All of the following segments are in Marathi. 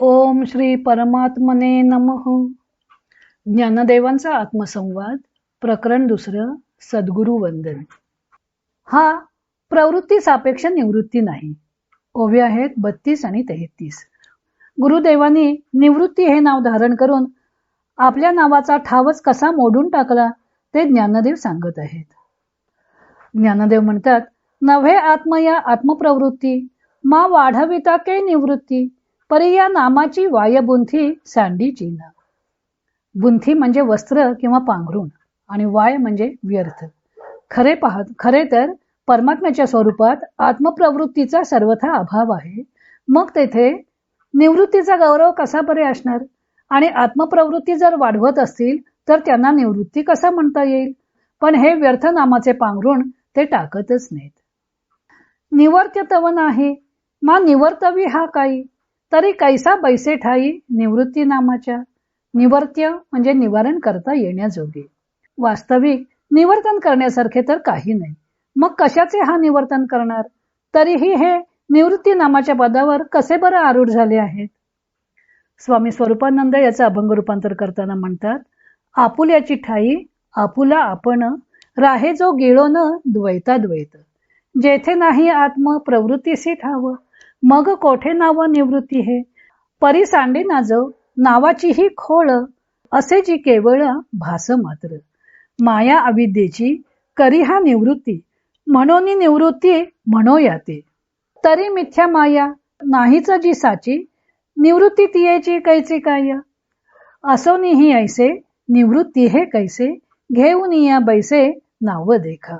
ओम श्री परमात्मने नमः. ज्ञानदेवांचा आत्मसंवाद प्रकरण 2. सद्गुरु वंदन. हा प्रवृत्ती सापेक्ष निवृत्ती नाही. ओव्या आहेत 32 आणि 33. गुरुदेवांनी निवृत्ती हे नाव धारण करून आपल्या नावाचा ठावच कसा मोडून टाकला ते ज्ञानदेव सांगत आहेत. ज्ञानदेव म्हणतात, नव्हे आत्मया आत्मप्रवृत्ती मा वाढविता के निवृत्ती परी या नामाची वायबुंथी सांडीची ना. बुंथी म्हणजे वस्त्र किंवा पांघरुण आणि वाय म्हणजे व्यर्थ. खरे तर परमात्म्याच्या स्वरूपात आत्मप्रवृत्तीचा सर्वथा अभाव आहे. मग तेथे निवृत्तीचा गौरव कसा बरे असणार? आणि आत्मप्रवृत्ती जर वाढवत असतील तर त्यांना निवृत्ती कसा म्हणता येईल? पण हे व्यर्थ नामाचे पांघरुण ते टाकतच नाहीत. निवर्त्य तव नाही मा निवर्तवी हा काही तरी कैसा बैसे ठाई निवृत्ती नामाच्या. निवर्त्य म्हणजे निवारण करता येण्याजोगे. वास्तविक निवर्तन करण्यासारखे तर काही नाही. मग कशाचे हा निवर्तन करणार? तरीही हे निवृत्ती नामाच्या पदावर कसे बरं आरूढ झाले आहेत? स्वामी स्वरूपानंद याचं अभंग रूपांतर करताना म्हणतात, आपुल्याची ठाई आपुला आपण राहे जो गिळो न द्वैताद्वैत. जेथे नाही आत्म प्रवृत्तीसी ठाव मग कोठे नाव निवृत्ती हे. परी सांडे नाजव नावाची ही खोळ असे जी केवळ भास मात्र. माया अविद्येची करी हा निवृत्ती म्हणून निवृत्ती म्हणो याते. तरी मिथ्या माया नाहीच जी साची निवृत्ती तियेची कैची काय. असोनी ही ऐसे निवृत्ती हे कैसे घेऊन या बैसे नाव देखा.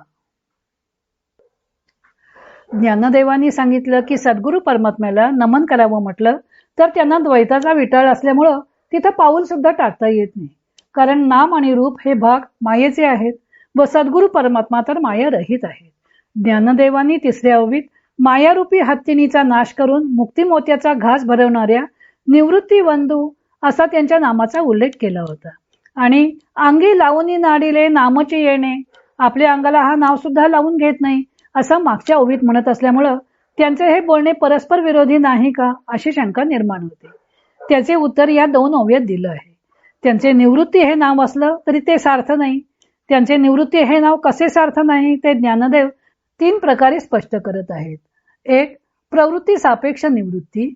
ज्ञानदेवांनी सांगितलं की सद्गुरु परमात्म्याला नमन करावं म्हटलं तर त्यांना द्वैताचा विटाळ असल्यामुळं तिथं पाऊल सुद्धा टाकता येत नाही. कारण नाम आणि रूप हे भाग मायेचे आहेत व सद्गुरु परमात्मा तर माया रहित आहेत. ज्ञानदेवांनी 3ऱ्या ओवीत मायारूपी हत्तीनीचा नाश करून मुक्तिमोत्याचा घास भरवणाऱ्या निवृत्ती बंधू असा त्यांच्या नामाचा उल्लेख केला होता. आणि अंगी लावून नाडिले नामचे येणे, आपल्या अंगाला हा नाव सुद्धा लावून घेत नाही असं मागच्या ओवीत म्हणत असल्यामुळं त्यांचे हे बोलणे परस्पर विरोधी नाही का अशी शंका निर्माण होते. त्याचे उत्तर या 2 ओव्यात दिलं आहे. त्यांचे निवृत्ती हे नाव असलं तरी ते सार्थ नाही. त्यांचे निवृत्ती हे नाव कसे सार्थ नाही ते ज्ञानदेव 3 प्रकारे स्पष्ट करत आहेत. 1. प्रवृत्ती सापेक्ष निवृत्ती.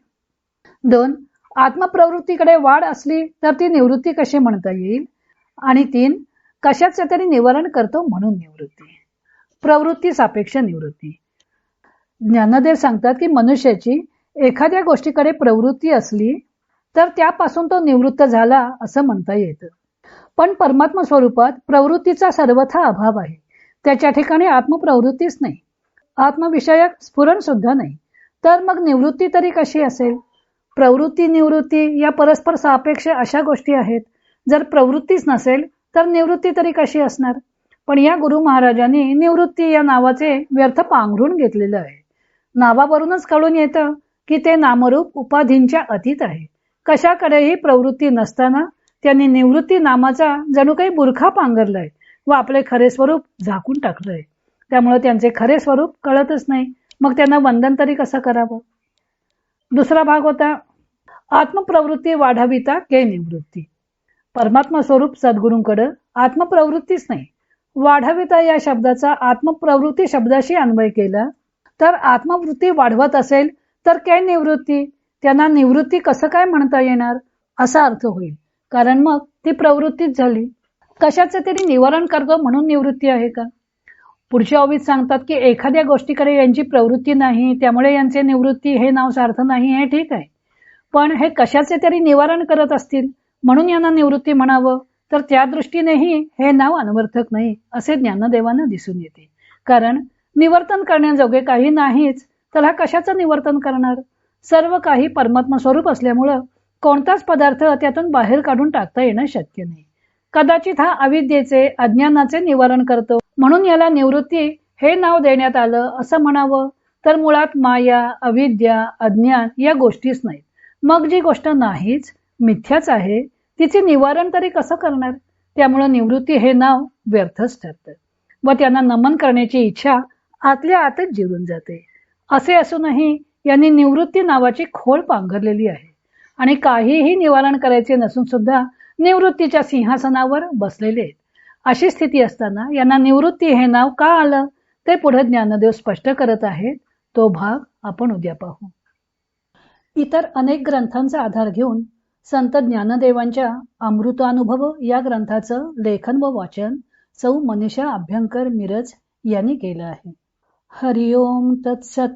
2. आत्मप्रवृत्तीकडे वाढ असली तर ती निवृत्ती कशी म्हणता येईल. आणि 3. कशाचे तरी निवारण करतो म्हणून निवृत्ती. प्रवृत्ती सापेक्ष निवृत्ती. ज्ञानदेव सांगतात की मनुष्याची एखाद्या गोष्टीकडे प्रवृत्ती असली तर त्यापासून तो निवृत्त झाला असं म्हणता येतं. पण परमात्मा स्वरूपात प्रवृत्तीचा सर्वथा अभाव आहे. त्याच्या ठिकाणी आत्मप्रवृत्तीच नाही, आत्मविषयक स्फुरण सुद्धा नाही. तर मग निवृत्ती तरी कशी असेल? प्रवृत्ती निवृत्ती या परस्पर सापेक्ष अशा गोष्टी आहेत. जर प्रवृत्तीच नसेल तर निवृत्ती तरी कशी असणार? पण या गुरु महाराजांनी निवृत्ती या नावाचे व्यर्थ पांघरून घेतलेलं आहे. नावावरूनच कळून येतं की ते नामरूप उपाधींच्या अतीत आहे. कशाकडेही प्रवृत्ती नसताना त्यांनी निवृत्ती नामाचा जणू काही बुरखा पांघरलाय व आपले खरे स्वरूप झाकून टाकलंय. त्यामुळे त्यांचे खरे स्वरूप कळतच नाही. मग त्यांना वंदन तरी कसं करावं? 2रा भाग होता आत्मप्रवृत्ती वाढविता के निवृत्ती. परमात्मा स्वरूप सद्गुरूंकडे आत्मप्रवृत्तीच नाही. वाढविता या शब्दाचा आत्मप्रवृत्ती शब्दाशी अन्वय केला तर आत्मवृत्ती वाढवत असेल तर काय निवृत्ती, त्यांना निवृत्ती कसं काय म्हणता येणार असा अर्थ होईल. कारण मग ती प्रवृत्तीच झाली. कशाचे तरी निवारण करतो म्हणून निवृत्ती आहे का? पुढच्या ओवीत सांगतात की एखाद्या गोष्टीकडे यांची प्रवृत्ती नाही त्यामुळे यांचे निवृत्ती हे नाव सार्थ नाही. हे ठीक आहे, पण हे कशाचे तरी निवारण करत असतील म्हणून यांना निवृत्ती म्हणावं तर त्या दृष्टीनेही हे नाव अनवर्थक नाही असे ज्ञानदेवांना दिसून येते. कारण निवर्तन करण्याजोगे काही नाहीच तर हा कशाचं निवर्तन करणार? सर्व काही परमात्मा स्वरूप असल्यामुळं कोणताच पदार्थ त्यातून बाहेर काढून टाकता येणं शक्य नाही. कदाचित हा अविद्येचे अज्ञानाचे निवारण करतो म्हणून याला निवृत्ती हे नाव देण्यात आलं असं म्हणावं. तर मुळात माया अविद्या अज्ञान या गोष्टीच नाहीत. मग जी गोष्ट नाहीच मिथ्याच आहे तिचे निवारण तरी कसं करणार? त्यामुळे निवृत्ती हे नाव व्यर्थच ठरतं व त्यांना नमन करण्याची इच्छा आतल्या आतच जिरून जाते. असे असूनही यांनी निवृत्ती नावाची खोड पांघरलेली आहे. आणि काहीही निवारण करायचे नसून सुद्धा निवृत्तीच्या सिंहासनावर बसलेले आहेत. अशी स्थिती असताना यांना निवृत्ती हे नाव का आलं ते पुढे ज्ञानदेव स्पष्ट करत आहेत. तो भाग आपण उद्या पाहू. इतर अनेक ग्रंथांचा आधार घेऊन संत ज्ञानदेवांच्या अमृतानुभव या ग्रंथाचं लेखन व वाचन सौ मनीषा अभ्यंकर मिरज यांनी केलं आहे. हरिओम तत्सत.